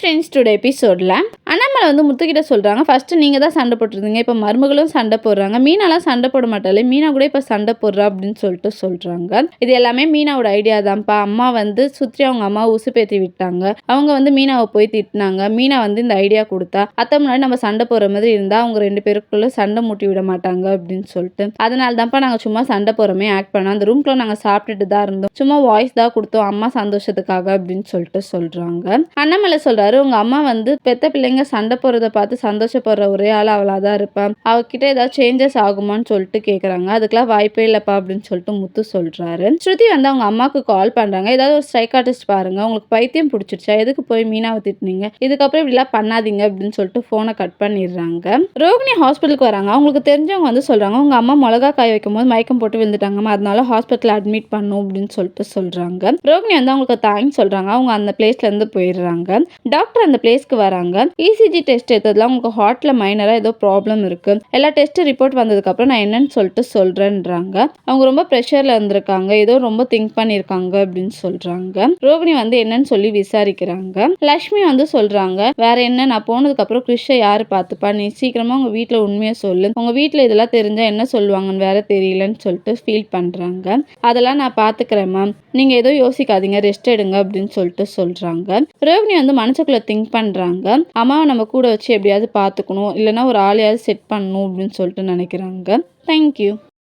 Friends, today எபிசோடில் அண்ணாமலை வந்து முத்துக்கிட்ட சொல்கிறாங்க, ஃபஸ்ட்டு நீங்கள் தான் சண்டை போட்டுருந்தீங்க, இப்போ மருமகளும் சண்டை போடுறாங்க, மீனாலாம் சண்டை போட மாட்டாளே, மீனா கூட இப்போ சண்டை போடுறா அப்படின்னு சொல்கிறாங்க. இது எல்லாமே மீனாவோட ஐடியா தான்ப்பா. அம்மா வந்து சுற்றி அவங்க அம்மா உசுப்பேற்றி விட்டாங்க. அவங்க வந்து மீனாவை போய் திட்டினாங்க. மீனா வந்து இந்த ஐடியா கொடுத்தா, அத்தை முன்னாடி நம்ம சண்டை போடுற மாதிரி இருந்தால் அவங்க 2 பேருக்குள்ளே சண்டை மூட்டி விட மாட்டாங்க அப்படின்னு சொல்லிட்டு, அதனால தான்ப்பா நாங்கள் சும்மா சண்டை போகிறோமே ஆக்ட் பண்ணோம். அந்த ரூம்குள்ளே நாங்கள் சாப்பிட்டுட்டு தான் இருந்தோம், சும்மா வாய்ஸ் தான் கொடுத்தோம் அம்மா சந்தோஷத்துக்காக அப்படின்னு சொல்கிறாங்க. அண்ணாமலை சொல்கிறாரு, உங்கள் அம்மா வந்து பெத்த பிள்ளைங்க சண்டை போடுறத பார்த்து சந்தோஷப்படுற ஒரே ஆள் அவளாக தான் இருப்பான், அவகிட்ட ஏதாவது சேஞ்சஸ் ஆகுமான்னு சொல்லிட்டு கேட்குறாங்க. அதுக்கெல்லாம் வாய்ப்பே இல்லைப்பா அப்படின்னு சொல்லிட்டு முத்து சொல்கிறாரு. ஸ்ருதி வந்து அவங்க அம்மாவுக்கு கால் பண்ணுறாங்க, ஏதாவது ஒரு சைக்காட்டிஸ்ட் பாருங்க, உங்களுக்கு பைத்தியம் பிடிச்சிருச்சா, எதுக்கு போய் மீனாவை திட்டினீங்க, இதுக்கப்புறம் இப்படிலாம் பண்ணாதீங்க அப்படின்னு சொல்லிட்டு ஃபோனை கட் பண்ணிடுறாங்க. ரோகிணி ஹாஸ்பிட்டலுக்கு வராங்க. அவங்களுக்கு தெரிஞ்சவங்க வந்து சொல்கிறாங்க, உங்கள் அம்மா மிளகா காய வைக்கும் போது மயக்கம் போட்டு விழுந்துட்டாங்கம்மா, அதனால ஹாஸ்பிட்டல் அட்மிட் பண்ணும் அப்படின்னு சொல்லிட்டு சொல்கிறாங்க. ரோகிணி வந்து அவங்களுக்கு தேங்க்ஸ் சொல்கிறாங்க. அவங்க அந்த பிளேஸ்லேருந்து போயிடுறாங்க. டாக்டர் அந்த பிளேஸ்க்கு வராங்க. இசிஜி டெஸ்ட் எடுத்ததுல உங்களுக்கு ஹார்ட்ல மைனராக ஏதோ ப்ராப்ளம் இருக்கு, எல்லா டெஸ்ட் ரிப்போர்ட் வந்ததுக்கப்புறம் நான் என்னன்னு சொல்லிட்டு சொல்கிறேன்றாங்க. அவங்க ரொம்ப ப்ரெஷரில் இருந்திருக்காங்க, ஏதோ ரொம்ப திங்க் பண்ணியிருக்காங்க அப்படின்னு சொல்கிறாங்க. ரோகிணி வந்து என்னன்னு சொல்லி விசாரிக்கிறாங்க. லக்ஷ்மி வந்து சொல்கிறாங்க, வேற என்ன, நான் போனதுக்கப்புறம் கிறிஷை யார் பார்த்துப்பா, நீ சீக்கிரமாக உங்கள் வீட்டில் உண்மையை சொல்லு, உங்கள் வீட்டில் இதெல்லாம் தெரிஞ்சால் என்ன சொல்லுவாங்கன்னு வேற தெரியலன்னு சொல்லிட்டு ஃபீல் பண்ணுறாங்க. அதெல்லாம் நான் பார்த்துக்கிறேன் மேம், நீங்கள் ஏதோ யோசிக்காதீங்க, ரெஸ்ட் எடுங்க அப்படின்னு சொல்லிட்டு சொல்கிறாங்க. ரோகிணி வந்து மனசுக்குள்ளே திங்க் பண்ணுறாங்க, அம்மாவை நம்ம கூட வச்சு எப்படியாவது பார்த்துக்கணும், இல்லைனா ஒரு ஆளையாவது செட் பண்ணணும் அப்படின்னு சொல்லிட்டு நினைக்கிறாங்க. தேங்க்யூ.